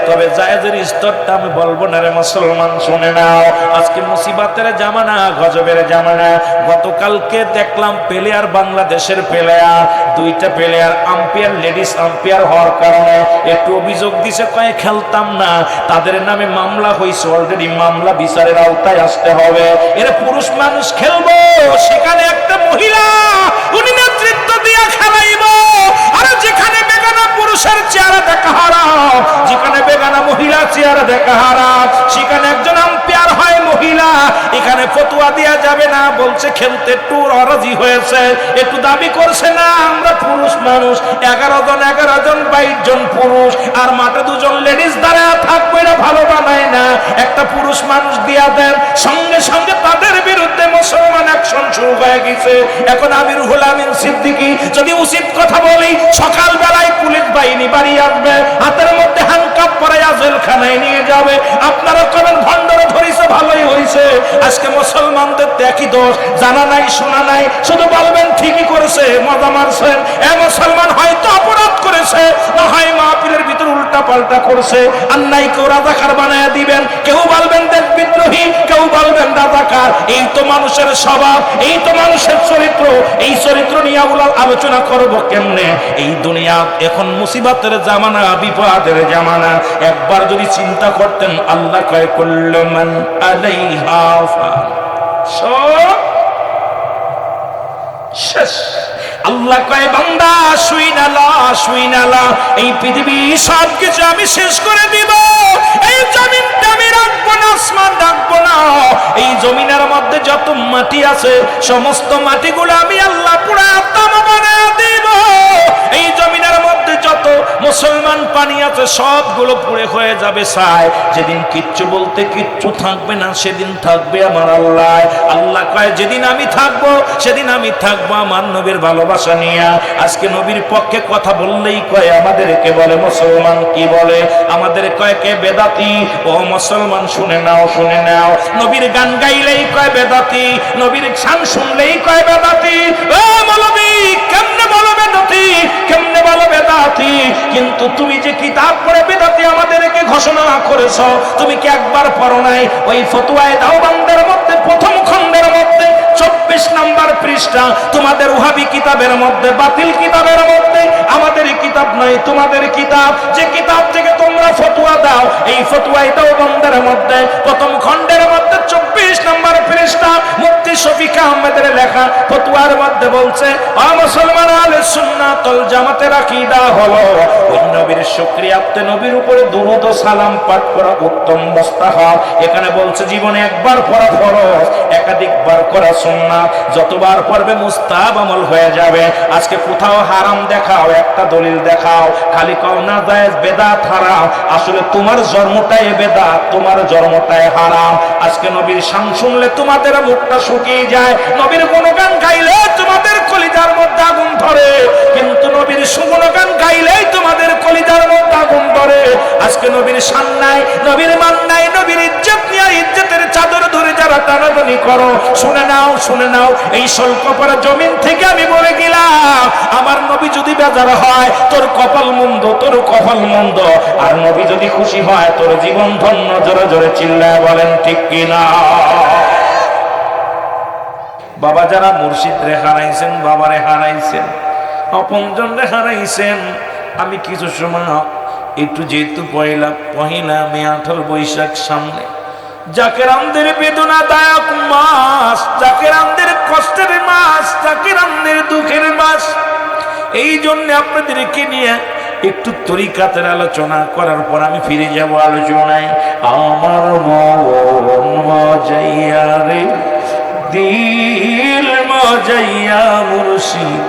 তবে জায়েজের স্তরটা আমি বলবো না রে মুসলমান, শুনে নাও। আজকে মুসিবতের জামানা, গজবের জামানা। গতকালকে দেখলাম প্লেয়ার, বাংলাদেশের প্লেয়ার, দুইটা প্লেয়ার আম্পায়ার, লেডিস আম্পায়ার হওয়ার কারণে একটু অভিযোগ দিছে, কয়ে খেলতাম না। তাদের নামে মামলা হয়েছে অলরেডি, মামলা বিচারের আওতায় আসতে হবে। এর পুরুষ মানুষ খেলবো, সেখানে একটা মহিলা উনি নেতৃত্ব দিয়া খেলাইব। আর যেখানে বেগানা পুরুষের চেহারা দেখা হারাম, যেখানে বেগানা মহিলা চেহারা দেখা হারাম, সেখানে একজন আম্পায়ার হয় মহিলা। এখানে ফতোয়া দেয়া যাবে না, বলছে খেলতে একটু রাজি হয়েছে, একটু দাবি করছে না আমরা পুরুষ মানুষ, 11 জন 22 জন পুরুষ আর মাঠে দুজন লেডিস দাঁড়া থাকবে, না ভালো বানায় না। একটা পুরুষ মানুষ দিয়া দেন, সঙ্গে সঙ্গে তাদের বিরুদ্ধে মুসলমান অ্যাকশন শুরু হয়ে গেছে। এখন আমি রুহুল আমিন সিদ্দিকী যদি উচিত কথা বলি, সকাল বেলায় পুলিশ বাহিনী বাড়ি আসবে, হাতের মধ্যে হ্যান্ডকাপ পরাইয়া জেলখানায় নিয়ে যাবে। আপনারা কবেন ভণ্ডরে ধরিছে, ভালোই হয়েছে। আজকে মুসলমানদের একই দোষ, জানা নাই শোনা নাই, শুধু বলবেন ঠিকই করেছে, মজা মারছেন। এ মুসলমান হয়তো অপরাধ করেছে, না হয় মাহফিলের ভিতর উল্টা পাল্টা করছে। অন্যায় কেউ রাজাকার বানায় দিবেন, কেউ বলবেন দেশ বিদ্রোহী, কেউ বলবেন রাজাকার। এই তো মানুষের স্বভাব, এই তো মানুষের চরিত্র। এই চরিত্র নিয়ে আলোচনা করব কেমনে? এই দুনিয়া এখন মুসিবতের জামানা, বিপদের জামানা। একবার যদি চিন্তা করতেন, আল্লাহ কয় কুল্লু মান আলাইহা ফান, সব শেষ। আল্লাহ কয় বান্দা শুইনালা, এই পৃথিবী সব কিছু আমি শেষ করে দিব। এই জমিনটা আমি রাখবো না, আসমান রাখবো না। এই জমিনের মধ্যে যত মাটি আছে সমস্ত মাটিগুলো আমি আল্লাহ পুরা তামা বানায় দিব। এই জমিনের মধ্যে যত মুসলমান পানি আছে সবগুলো পুড়ে হয়ে যাবে ছাই। যেদিন কিচ্ছু বলতে কিচ্ছু থাকবে না, সেদিন থাকবে আমার আল্লাহ। আল্লাহ কয় যেদিন আমি থাকবো সেদিন আমি থাকবো আমার নবীর ভালোবাসা নিয়ে। আজকে নবীর পক্ষে কথা বললেই কয় আমাদেরকে বলে মুসলমান, কি বলে আমাদের কয় কে বেদাতি। ও মুসলমান শুনে নাও, শুনে নাও। নবীর গান গাইলেই কয় বেদাতি, নবীর শান শুনলেই কয় বেদাতি। ও মৌলবী কেমনে বলো বেদাতি, কেমনে বলো বেদাতি? কিন্তু তুমি যে কিতাব পড়ে বেদাতি আমাদেরকে ঘোষণা করেছ, তুমি কি একবার পড়ো নাই? ওই ফতোয়ায়ে দেওবন্দের মধ্যে প্রথম খণ্ডের মধ্যে 24 নম্বর পৃষ্ঠা, তোমাদের ওহাবি কিতাবের মধ্যে, বাতিল কিতাবের মধ্যে, আমাদের কিতাব নয় তোমাদের কিতাব, যে কিতাব থেকে তোমরা ফতোয়া দাও, এই ফতোয়ায়ে দেওবন্দের মধ্যে প্রথম খণ্ডের মধ্যে 24 নম্বর পৃষ্ঠা মুফতি শফিক আহমেদের লেখা ফতোয়ার মধ্যে বলছে, ও মুসলমান আহলে সুন্নাত ওয়াল জামাতের আকীদা হলো ওই নবীর শুকরিয়াতে নবীর উপরে দুরূদ ও সালাম পাঠ করা উত্তম মুস্তাহাব। এখানে বলছে জীবনে একবার পড়া ফরজ, একাধিকবার করা সুন্নাত। যতবার পড়বে মুস্তাহাব আমল হয়ে যাবে। আজকে কোথাও হারাম দেখাও, একটা দলিল দেখাও, খালি কও না জায়েজ, বেদাত হারাম। আসলে তোমার জন্মটাই বেদাত, তোমার জন্মটাই হারাম। আজকে নবীর শান গান শুনলে তোমাদের মুখটা শুকিয়ে যায়, নবীর গুণগান গাইলে তোমাদের কলিজার মধ্যে আগুন ধরে, কিন্তু নবীর সুগুণগান গাইলেই তোমাদের কলিজার মধ্যে আগুন ধরে। আজকে নবীর শান নাই, নবীর মান নাই, নবীর ইজ্জত নিয়ে ইজ্জতের চাদর ধরে যারা টানাটানি করো, শুনে নাও, শুনে নাও, এই সলকপার জমিন থেকে আমি বলে গেলাম, আমার নবী যদি বেজার হয় তোর কপাল মন্দ, তোর কপাল মন্দ, আর নবী যদি খুশি হয় তোর জীবন ধন্য। জোরে জোরে চিল্লায় বলেন ঠিক কিনা? বাবা যারা মুর্শিদ রে হারাইছেন, বাবারে হারাইছেন, আপনজন রে হারাইছেন, আমি কিছু সময় একটু যেহেতু পহিলা মে 18 বৈশাখ সামনে, জাকেরামদের বেদনাদায়ক মাস, জাকেরামদের কষ্টের মাস, জাকেরামদের দুঃখের মাস, এই জন্য আপনাদেরকে নিয়ে একটু তরিকাতের আলোচনা করার পর আমি ফিরে যাব আলোচনায়। আমার মন মজাইয়া রে দিল মজাইয়া মুর্শিদ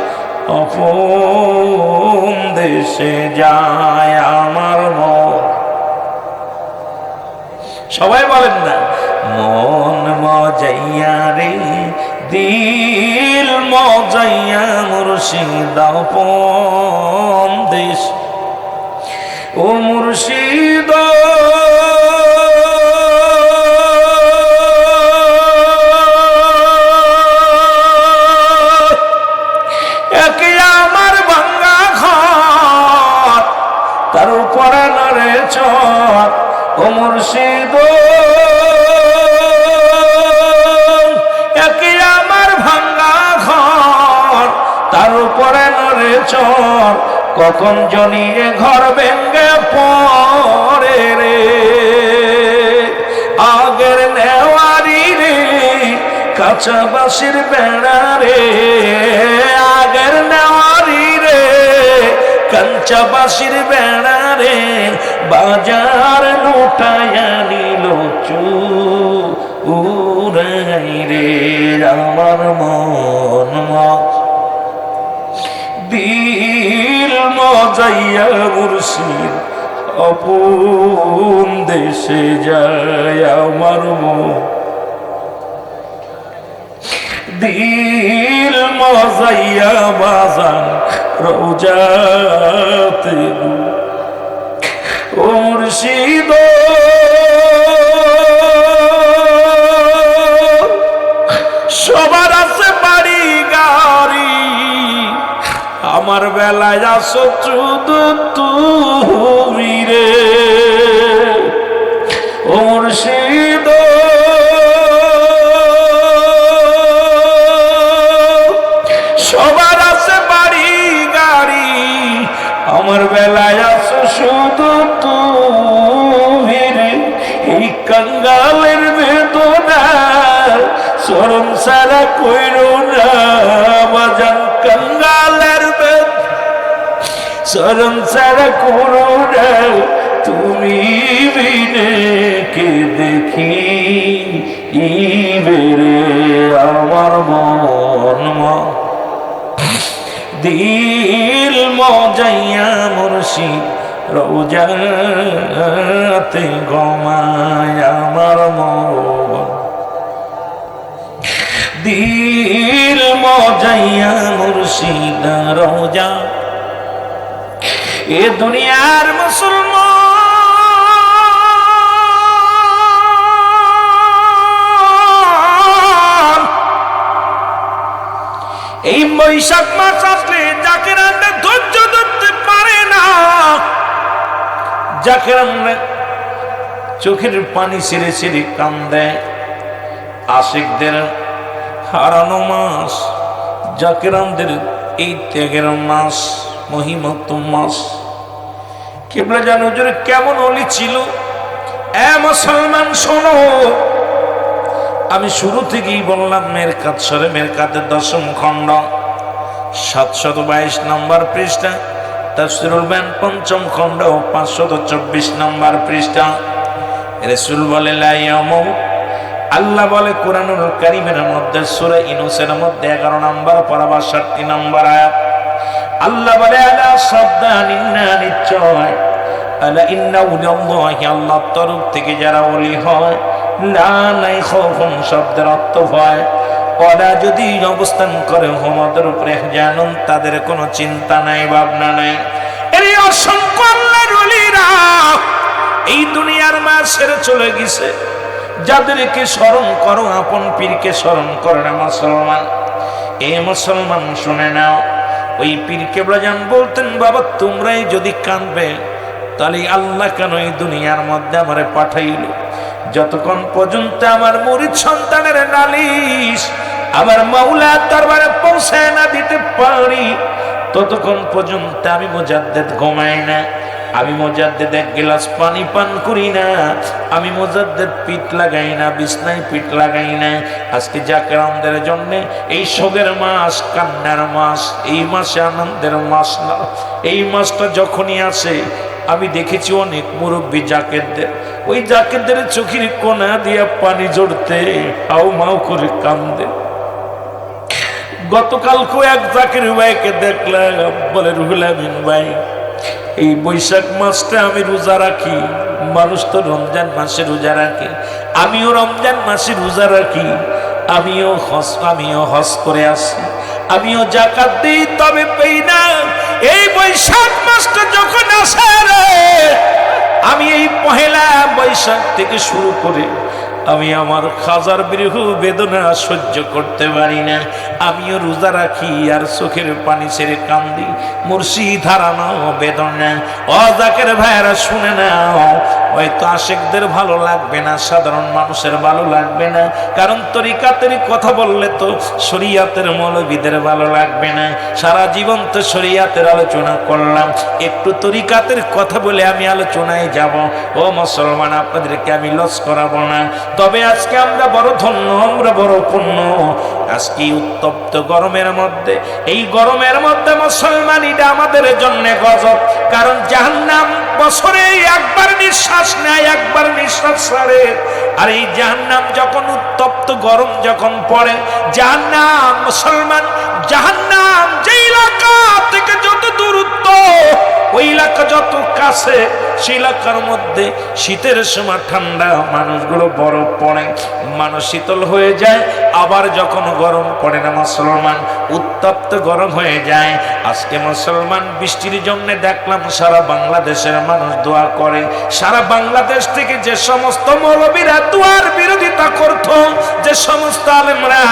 আপন দেশে যায় আমার মন। সবাই বলেন না, মন মজাইয়া রে দিল মজাইয়া মুর্শিদ আপন দেশ। ও মুর্শিদ একে আমার ভাঙ্গা ঘর, তার উপরে নড়ে চর। ও মুর্শিদ একে আমার ভাঙ্গা ঘর, তার উপরে নড়ে চর। কখন জনিয়ে ঘর ভেঙ্গে পড়ে রে, আগের নেওয়ারি রে কাঁচা বাঁশের বেড়া রে, আগের নেওয়ারি রে কাঁচা বাঁশের বেড়া রে, বাজার লুটাইয়া নিল চুরাই রে আমার মন দিল মজাইয়া মুর্শিদ আপন দেশে যায় আমার মন। দিল মজাইয়া বাজান রওজাতে ও মুর্শিদ সবার আছে বাড়ি গাড়ি, আমার বেলায় আসো শুধু তুমি রে। ও মুর্শিদ সবার আছে বাড়ি গাড়ি, আমার বেলায় আসো শুধু তুমি রে। এই কাঙ্গালের বেদনা চরম সারা কইরো না বাজান, কাঙ্গালের চরম সারা করো না, তুমি বিনে কে দেখি বেরে আমার মন দিল মজাইয়া মুর্শিদ রওজাতে ঘুমায় আমার মন। দিল মজাইয়া মুর্শিদ রওজা। এ দুনিয়ার মুসলমান এই বৈশাখ মাস আসলে জাকেরানরা ধৈর্য ধরতে পারে না, জাকেরানরা চোখের পানি ছেড়ে ছেড়ে কান্দে। আশিকদের হারানো মাস, জাকেরানদের এই ত্যাগের মাস, মহিমত মাস। কিবলা জানো হুজুর কেমন ওলি ছিল? এ মুসলমান শোনো, আমি শুরু থেকেই বললাম মেরকাত শরে মেরকাতের 10ম খণ্ড 722 নম্বর পৃষ্ঠা, তাফসীরুল বায়ান 5ম খণ্ড 524 নম্বর পৃষ্ঠা। রাসূল বলে লা ইয়ামুত, আল্লাহ বলে কোরআনুল কারীমের মধ্যে সূরা ইউনূসের মধ্যে 11 নম্বর পারা 62 নম্বর আয়াত, আল্লাহ বলে আলা সাবধানিন্না নিশ্চয়, আলা ইন্না উলিয়াল্লাহি আল্লাহর তরফ থেকে যারা ওলি হয়, লা নাই খৌফুন শব্দের অর্থ ভয়, ওরা যদি অবস্থান করে হোমদের উপরে জানুন, তাদের কোনো চিন্তা নাই, ভাবনা নাই। এই অসংখ্য আল্লাহর ওলিরা এই দুনিয়ার মা ছেড়ে চলে গেছে। যাদেরকে স্মরণ করো, আপন পীরকে স্মরণ করো না মুসলমান। এ মুসলমান শুনে নাও, ওই পীর কেবলা জান বলতেন, বাবা তোমরাই যদি কাঁদবে তাহলে আল্লাহ কেন এই দুনিয়ার মধ্যে আমারে পাঠাইল? যতক্ষণ পর্যন্ত আমার মুরিদ সন্তানের নালিশ আমার মাওলা দরবারে পৌঁছায় না দিতে পারি, ততক্ষণ পর্যন্ত আমি মুজাদ্দেদ ঘুমাই না, আমি মুজাদ্দেদ এক গ্লাস পানি পান করি না, আমি মুজাদ্দেদ পিঠ লাগাই না, বিছনায় পিঠ লাগাই না। আজকে জাকের আমাদের জন্য এই শোকের মাস, কান্নার মাস, এই মাসে আনন্দের মাস না। এই মাসটা যখনই আসে আমি দেখেছি অনেক মুরব্বী জাকেরদের, ওই জাকেরদের চোখের কোনা দিয়া পানি জড়তে হাউ মাউ করে কান্দে। গতকালকেও এক জাকের ভাইকে দেখলাম, বলে রুহুল আমিন ভাই এই বৈশাখ মাসটা আমি রোজা রাখি, মানুষ তো রমজান মাসে রোজা রাখে, আমিও রমজান মাসে রোজা রাখি, আমিও হজ করে আসি, আমিও যাকাত দিই, তবে পেই না। এই বৈশাখ মাসটা যখন আসে রে, আমি এই পহেলা বৈশাখ থেকে শুরু করে আমি আমার খাজার বিরহ বেদনা সহ্য করতে পারি না, আমিও রোজা রাখি আর চোখের পানি ছেড়ে কান্দি। মুর্শিদ হারানো বেদনা। ও জাকের ভাইয়েরা শুনে নাও, হয়তো আশেকদের ভালো লাগবে না, সাধারণ মানুষের ভালো লাগবে না, কারণ তরিকাতের কথা বললে তো শরিয়াতের মৌলবীদের ভালো লাগবে না। সারা জীবন তো শরিয়াতের আলোচনা করলাম, একটু তরিকাতের কথা বলে আমি আলোচনায় যাব। ও মুসলমান, আপনাদেরকে আমি লস করাবো না, তবে আজকে আমরা বড় ধন্য, আমরা বড় পুণ্য। আজকে উত্তপ্ত গরমের মধ্যে, এই গরমের মধ্যে মুসলমান, এটা আমাদের জন্য গজব, কারণ জাহান্নাম বছরে একবার নিঃশ্বাস নেয়, একবার নিঃশ্বাস ছাড়ে। আর এই জাহান্নাম যখন উত্তপ্ত গরম যখন পড়ে, জাহান্নাম মুসলমান, জাহান্নাম যে এলাকা থেকে যত দূরত্ব, ওই এলাকা যত কাছে, সেই এলাকার মধ্যে শীতের সময় ঠান্ডা, মানুষগুলো বরফ পড়ে, মানুষ শীতল হয়ে যায়। আবার যখন গরম পড়ে না মুসলমান, উত্তপ্ত গরম হয়ে যায়। আজকে মুসলমান বৃষ্টির জন্য দেখলাম সারা বাংলাদেশের মানুষ দোয়া করে। সারা বাংলাদেশ থেকে যে সমস্ত মৌলবীরা দোয়ার বিরোধিতা করত, যে সমস্ত আলেমরা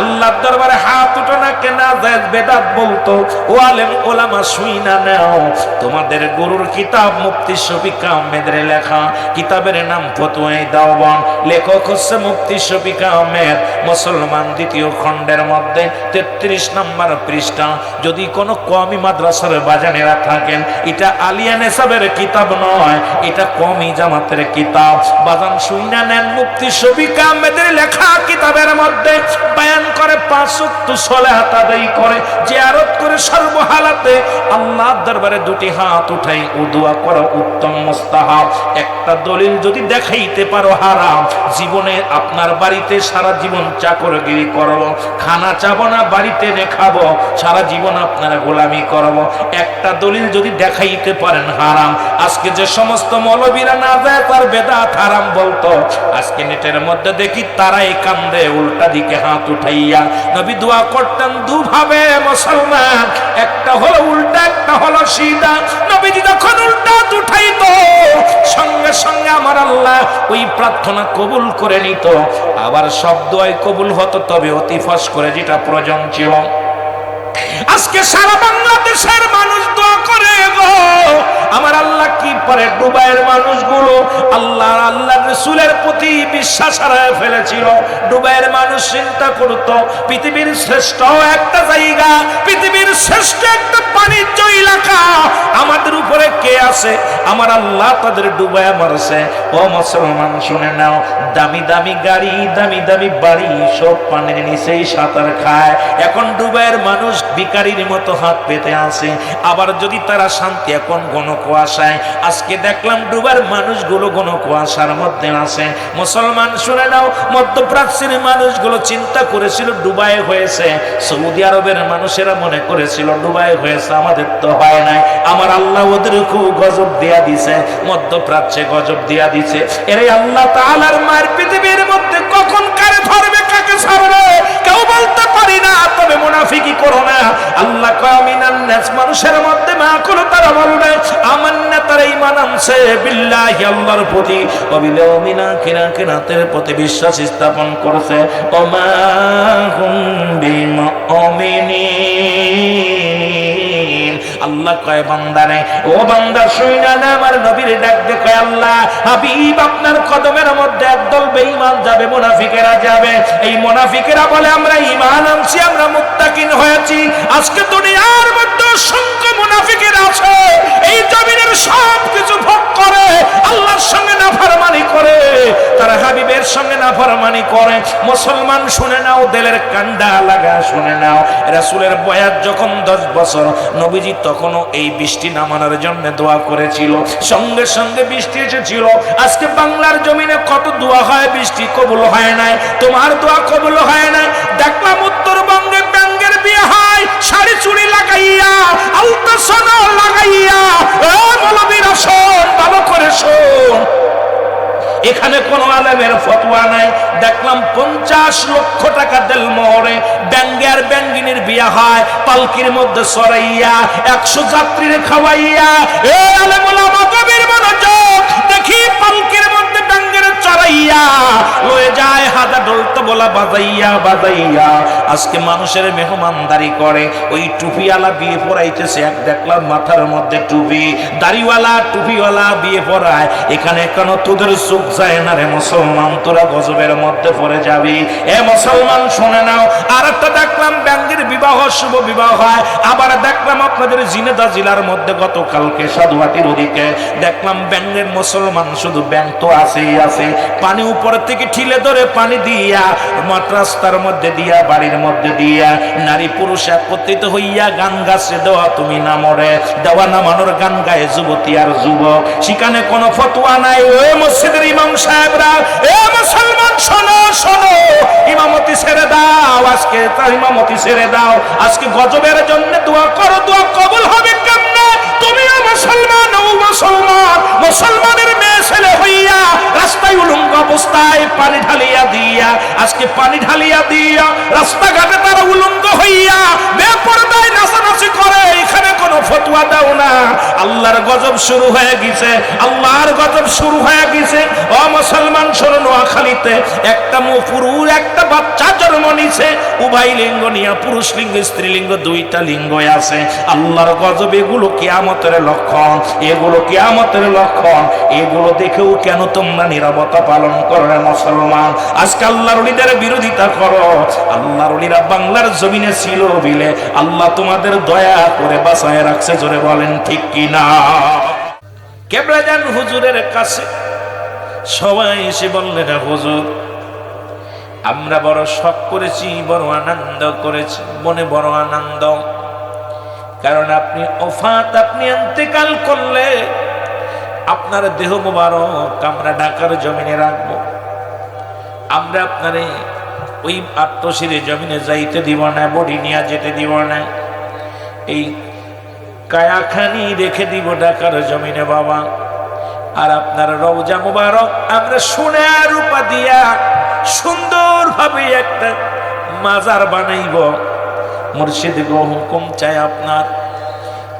আল্লাহর দরবারে হাত উঠানো কেনা যায় বেদাত বলতো, ও আলেম ওলামা শুই না নাও, তোমাদের গুরুর কিতাব মুফতি শফিক আহমেদের লেখা, কিতাবের নাম ফতোয়ায়ে দাওবান, লেখক হচ্ছে মুফতি শফিক আহমেদ। মুসলমান দ্বিতীয় খণ্ডের মধ্যে 33 নম্বর পৃষ্ঠা। যদি কোনো কওমি মাদ্রাসার বাজানেরা থাকেন, এটা আলিয়া নেসাবের কিতাব নয়, এটা কওমি জামাতের কিতাব। বাজান শুইনা নেন, মুফতি শফিক আহমেদের লেখা কিতাবের মধ্যে বয়ান করে 5 ওয়াক্ত সালাত আদায় করে, জিয়ারত করে, সর্বহালাতে আল্লাহর দরবারে দুটি হাত উঠাই ও দোয়া করা উত্তম মুস্তাহাব। একটা দলিল যদি দেখাইতে পারো হারাম, জীবনে আপনার বাড়িতে সারা জীবন চাকরগিরি করব, খানা চাবো না, বাড়িতে খাবো, সারা জীবন আপনারা গোলামি করব, একটা দলিল যদি দেখাইতে পারেন হারাম। আজকে যে সমস্ত মৌলবীরা না যায় তার বেদাত হারাম বলতো, আজকে নেটের মধ্যে দেখি তারাই কান্দে উল্টা দিকে হাত উঠাইয়া। নবী দোয়া করতেন দুভাবে মুসলমান, একটা হলো উল্টা, একটা হলো সিধা। নবীজি যখন উল্টা উঠাইতো, সঙ্গে সঙ্গে আমার আল্লাহ ওই প্রার্থনা কবুল করে নিত। আবার সব দোয়াই কবুল হতো, তবে অতি ফাঁস করে যেটা প্রয়োজন ছিল। আজকে সারা বাংলাদেশের মানুষ দোয়া করে গো, আমার আল্লাহ কি পারে। দুবাইয়ের মানুষগুলো আল্লাহ রাসূলের প্রতি বিশ্বাস হারিয়ে ফেলেছিল। দুবাইয়ের মানুষ চিন্তা করত, পৃথিবীর শ্রেষ্ঠ একটা জায়গা, পৃথিবীর শ্রেষ্ঠ একটা বাণিজ্য এলাকা, আমাদের উপরে কে আছে? আমার আল্লাহ তাদের ডুবাইয়া মারছে। ও মুসলমান শুনে নাও, দামি দামি গাড়ি, দামি দামি বাড়ি, সব পানির নিচেই সাঁতার খায়। এখন দুবাইয়ের মানুষ ভিখারির মতো হাত পেতে আছে। আবার যদি তারা শান্তি এখন ঘন কুয়াশায়, আজকে দেখলাম ডুবার মানুষগুলো ঘন কুয়াশার মধ্যে আছে। মুসলমান শুনে নাও, মধ্যপ্রাচ্যের মানুষগুলো চিন্তা করেছিল ডুবাই হয়েছে, সৌদি আরবের মানুষেরা মনে করেছিল ডুবাই হয়েছে, আমাদের তো হয় নাই। আমার আল্লাহ ওদের খুব গজব দিয়া দিছে, মধ্যপ্রাচ্যে গজব দিয়া দিছে। এরে আল্লাহ তাআলার মার পৃথিবীর মধ্যে কখন কারে ধরবে কাকে ছাড়বে কেউ বলতে পারি না, তবে মুনাফিকি করো না। আল্লাহ কয় মিনান নাস, মানুষের মধ্যে মা কোনো তারা বলবে আমান্না, তারা ঈমান আনছে বিল্লাহি, আল্লাহর প্রতি, ওয়া বিল ইয়াউমিল আখির, আখিরাতের প্রতি বিশ্বাস স্থাপন করেছে। ওমা হুম বিমুমিনিন। আল্লাহ কয় বান্দারে, ও বান্দা শুইনা না, আমার নবীর ডাক দে, কয় আল্লাহ হাবিব আপনার কদমের মধ্যে একদল বেঈমান যাবে, মুনাফিকেরা যাবে। এই মুনাফিকেরা বলে আমরা ঈমান আনছি, আমরা মুত্তাকিন হয়েছি। আজকে দুনিয়ার মধ্যে অসংখ্য মুনাফিকেরা আছে, এই জমিনের সব কিছু ভোগ করে, আল্লাহর সঙ্গে নাফরমানি করে, তারা হাবিবের সঙ্গে নাফরমানি করে। মুসলমান শুনে নাও, দিলের কান্ডা লাগা শুনে নাও, রাসূলের বয়স যখন 10 বছর, নবীজি তখনও এই বৃষ্টি নামানোর জন্য দোয়া করেছিল, সঙ্গে সঙ্গে বৃষ্টি এসেছিল। আজকে বাংলার জমিনে কত দোয়া হয়, বৃষ্টি কবুল হয় নাই, তোমার দোয়া কবুল হয় নাই। দেখলাম উত্তরবঙ্গে ব্যাঙ্গের বিয়ে হয়, শাড়ি চুড়ি লাগাইয়া, আলতা সোনা লাগাইয়া। ও মৌলবীরা শোন, ভালো করে শোন, এখানে কোন আলেমের ফতোয়া নাই। দেখলাম 50 লক্ষ টাকা দেল মোহরে ব্যাঙ্গের ব্যাঙ্গিনীর বিয়ে হয়, পালকির মধ্যে সরাইয়া 100 যাত্রীর খাওয়াইয়া। এ আলেম ওলামা কবির মনোযোগ, দেখি পালকির মধ্যে ব্যাঙ্গের চড়াইয়া লয়ে যায়, হাজা ঢোলতো বলা বাজাইয়া বাজাইয়া। আজকে মানুষের মেহমানদারি করে, ওই টুপিওয়ালা বিয়ে পড়াইতেছে। এক দেখলাম মাথার মধ্যে টুপি, দাড়িওয়ালা টুপিওয়ালা বিয়ে পড়ায়। এখানে কেন তোদের চোখ যায় না রে মুসলমান, তোরা গজবের মধ্যে পড়ে যাবি। এ মুসলমান শুনে নাও, আর একটা দেখলাম ব্যাঙ্গের বিবাহ, শুভ বিবাহ হয়। আবার দেখলাম আপনাদের জিনেদা জেলার মধ্যে গতকালকে সাধুহাটির ওদিকে দেখলাম ব্যাঙ্গের মুসলমান, শুধু ব্যাঙ্গ তো আছেই আছে, পানি উপর থেকে ঠিলে ধরে পানি দিয়া রাস্তার মধ্যে দিয়া, বাড়ির মধ্যে দিয়া, নারী পুরুষ একত্রিত হইয়া গান গাছে, দেওয়া তুমি না মরে, দেওয়া নামানোর গান গায়ে যুবতী আর যুবক। সেখানে কোনো ফতোয়া নাই। ওই মসজিদের ইমাম সাহেবরা, এ মুসলমান শোনো শোনো, ইমামতি ছেড়ে দাও, আজকে তার ইমামতি ছেড়ে দাও। আজকে গজবের জন্য দোয়া করো, দোয়া কবুল হবে কেমনে? তুমিও মুসলমান, ও মুসলমান, মুসলমানের মেয়ে ছেলে হইয়া রাস্তায় উলঙ্গ অবস্থায় পানি ঢালিয়া দিয়া, আজকে পানি ঢালিয়া দিয়া রাস্তাঘাটে তারা উলঙ্গ হইয়া বেপরদায় নাচানাচি করে। এখানে কোনো ফতোয়া দাও না। আল্লাহর গজব শুরু হয়ে গেছে, আল্লাহর গজব শুরু হয়ে গেছে। ও মুসলমান শোনো, নোয়াখালীতে একটা পুরুষ একটা বাচ্চা জন্ম নিছে, উভয় লিঙ্গ নিয়ে, পুরুষ লিঙ্গ স্ত্রীলিঙ্গ দুইটা লিঙ্গ আছে। আল্লাহর গজব, এগুলো কিয়ামতের লক্ষণ, এগুলো কিয়ামতের লক্ষণ। এগুলো দেখেও কেন তোমরা নীরবতা পালন করো না মুসলমান? আজকে আল্লাহর ওলিদের বিরোধিতা করো। আল্লাহর ওলিরা বাংলার জমিনে ছিল বিলে আল্লাহ তোমাদের দয়া করে বাঁচায় রাখছে। জোরে বলেন ঠিক কিনা? কেবলাজান হুজুরের কাছে সবাই এসে বললেন, হুজুর আমরা বড় শখ করেছি, বড় আনন্দ করেছি, মনে বড় আনন্দ, কারণ আপনি ওফাত, আপনি ইন্তেকাল করলে আপনার দেহ মোবারক আমরা ঢাকার জমিনে রাখবো। আমরা আপনার ওই আত্মশিরে জমিনে যাইতে দিব না, বডি নিয়ে যেতে দিব না, এই কায়াখানি রেখে দিব ঢাকার জমিনে বাবা। আর আপনার রওজা মোবারক আমরা সোনা রূপা দিয়া সুন্দরভাবে একটা মাজার বানাইব। মুর্শিদ গো হুকুম চাই আপনার,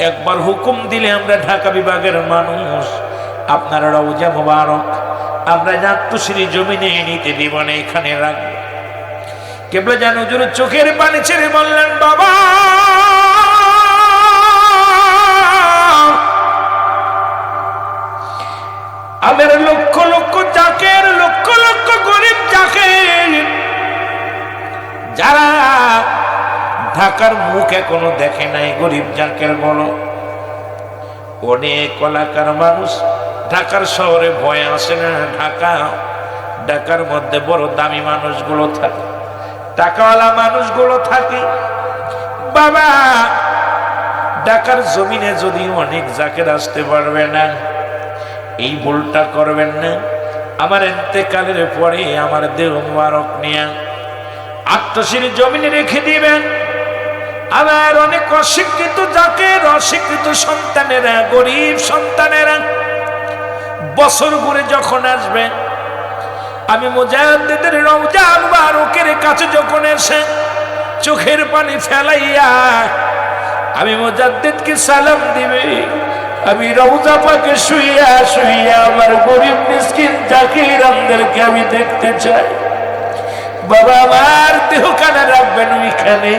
একবার হুকুম দিলে আমরা ঢাকা বিভাগের মানুষ আপনার রওজা মোবারক আমরা আত্মশিরি জমিনে নিতে দিব না, এখানে রাখবো। কেবলাজান হুজুর চোখের পানি ছেড়ে বললেন, বাবা আমার লক্ষ লক্ষ জাকের, লক্ষ লক্ষ গরিব জাকের, যারা ঢাকার মুখ এখনো দেখে নাই, গরিব জাকের বলো, অনেক কলাকার মানুষ ঢাকার শহরে ভয় আসে না। ঢাকার মধ্যে বড় দামি মানুষগুলো থাকে, টাকাওয়ালা মানুষগুলো থাকে, বাবা ঢাকার জমিনে যদি অনেক জাকের আসতে পারবে না, এই ভুলটা করবেন না। আমার ইন্তেকালের পরে আমার দেহ মুবারক নিয়ে আত্মশির জমিনে রেখে দিবেন। আবার অনেক অশিক্ষিত জাকের, অশিক্ষিত সন্তানেরা, গরিব সন্তানেরা বছর ঘুরে যখন আসবে, আমি মুজাদ্দিদের রওজা মুবারকের কাছে যখন এসে চোখের পানি ফেলাইয়া আমি মুজাদ্দিদকে সালাম দিবে, আমি রওজা পাকে শুইয়া শুইয়া আমার গরিব মিসকিন জাকিরানদেরকে আমি দেখতে চাই। বাবা আমার দেহ কানে রাখবেন ওইখানে,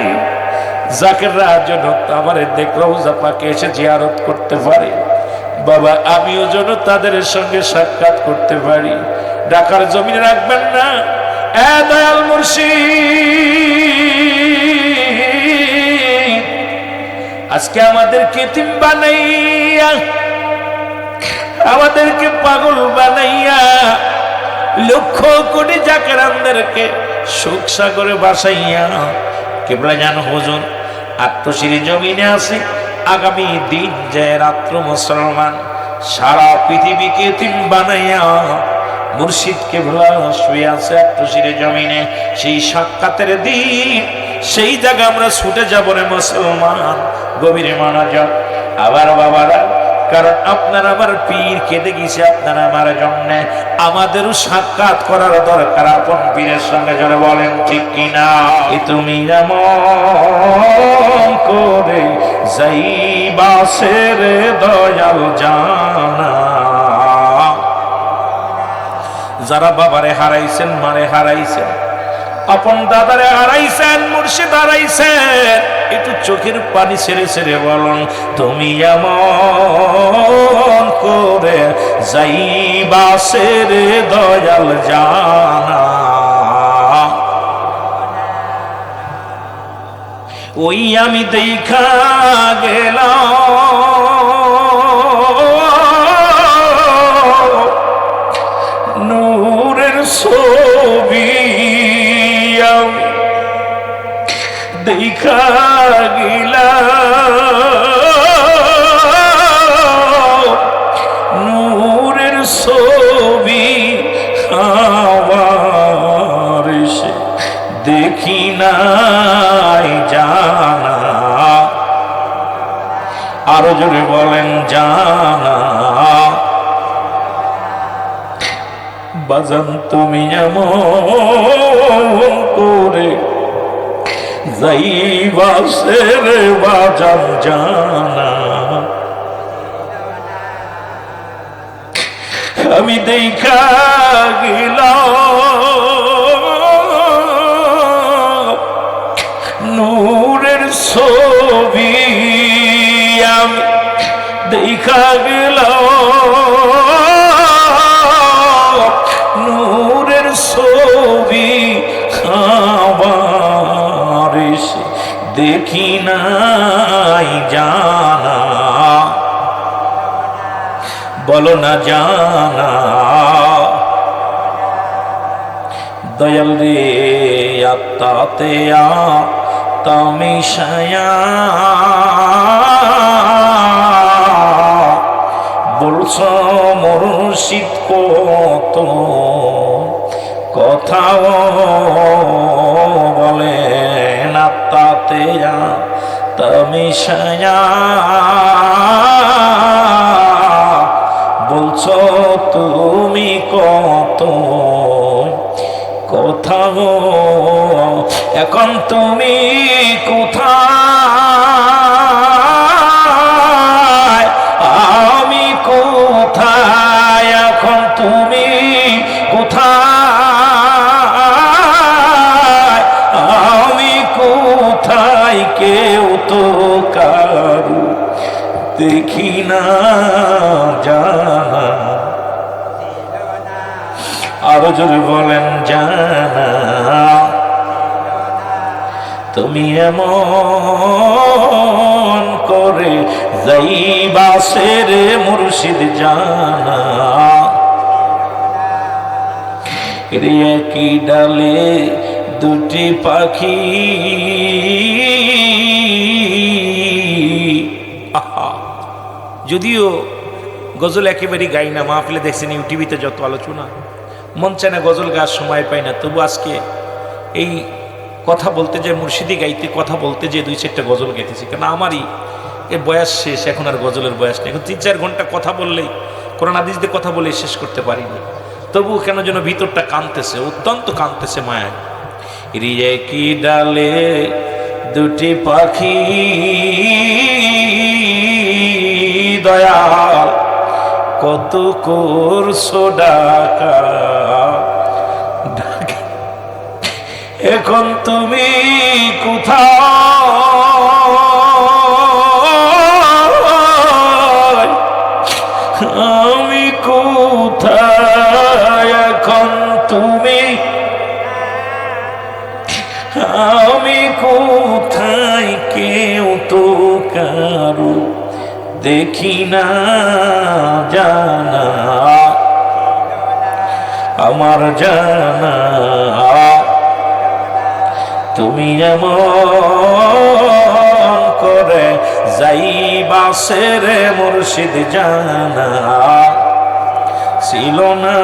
জাকিররা যেন আমার দেখ রওজা পাকে এসে জিয়ারত করতে পারে। বাবা আমিও যেন তাদের সঙ্গে সাক্ষাৎ করতে পারি। ঢাকার জমিনে রাখবেন না। এ দয়াল মুর্শিদ, আজকে আমাদেরকে এতিম বানাইয়া, আমাদেরকে পাগল বানাইয়া লক্ষ কোটি জাকেরানদেরকে শোক সাগরে বাসাইয়া কেবলা জান হুজুর আত্মশিরি জমিনে আছে। আগামী দিন যে রাত্র মুসলমান সারা পৃথিবীকে এতিম বানাইয়া মুর্শিদ কেবলা শুয়ে আছে আত্মশিরি জমিনে। সেই সাক্ষাতের দিন, সেই জায়গা আমরা ছুটে যাব রে মুসলমান, গভীরে মানা যাক। আবার বাবারা, কারণ আপনার আমার পীর কেঁদে গেছে আপনার আমার জন্য, আমাদেরও সাক্ষাৎ করার দরকার আপন পীরের সঙ্গে। যারা বলেন ঠিক কিনা? তুমি যেমন করে যাইবা সেরে দয়াল জানা, যারা বাবারে হারাইছেন, মারে হারাইছেন, আপন দাদারে হারাইছেন, মুর্শিদ হারাইছেন, একটু চোখের পানি ছেড়ে ছেড়ে বলুন তুমি এমন করে যাইবা সেরে দয়াল জানা। ওই আমি দেখা গেলাম নূরের ছবি, আমি দেখা গেলাম নূরের ছবি, আমার সে দেখি নাই জানা। আরো জোরে বলেন জানা। বাজান তুমি এমন করে যাইবা সেরে বাজান জানা, আমি দেখা গেলাম নূরের ছবি, আমি দেখা গেলাম নূরের ছবি, খাবার এসে দেখি নাই জানা। বলো না জানা। দয়াল রে আত্মাতে আত্মামিশায়া বলছ মুর্শিদ কত কথা বলেন, আত্মাতে আত্মামিশায়া বলছ তুমি কত কথা, এখন তুমি কোথায়, আমি কোথায়, এখন তুমি কোথায়, আমি কোথায়, কেউ তো কারু দেখি না জানা। আরো জোরে বলেন জানা। তুমি এমন করে যাইবা সেরে মুর্শিদ জানা। রে একই ডালে দুটি পাখি যদিও গজল একেবারেই গাই না, মাহফিলে দেখছেন ইউটিভিতে যত আলোচনা, মন চায় না গজল গাওয়ার সময় পাই না, তবু আজকে এই কথা বলতে যে মুর্শিদি গাইতে কথা বলতে যে 2-4টা গজল গাইতেছি, কারণ আমারই এর বয়স শেষ, এখন আর গজলের বয়স নেই। এখন 3-4 ঘন্টা কথা বললেই, কোরআন হাদিস দিয়ে কথা বলে শেষ করতে পারিনি। তবু কেন যেন ভিতরটা কাঁদতেছে, অত্যন্ত কাঁদতেছে মায়ায়। রিয়ে কি ডালে দুটি পাখি দয়াল, কত করছো ডাকা, এখন তুমি কোথায়, আমি কোথায়, এখন তুমি, আমি কোথায়, কেউ তো কারো দেখি না জানা, আমার জানা, তুমি এমন করে যাইবা সেরে মুর্শিদ জানা ছিল না।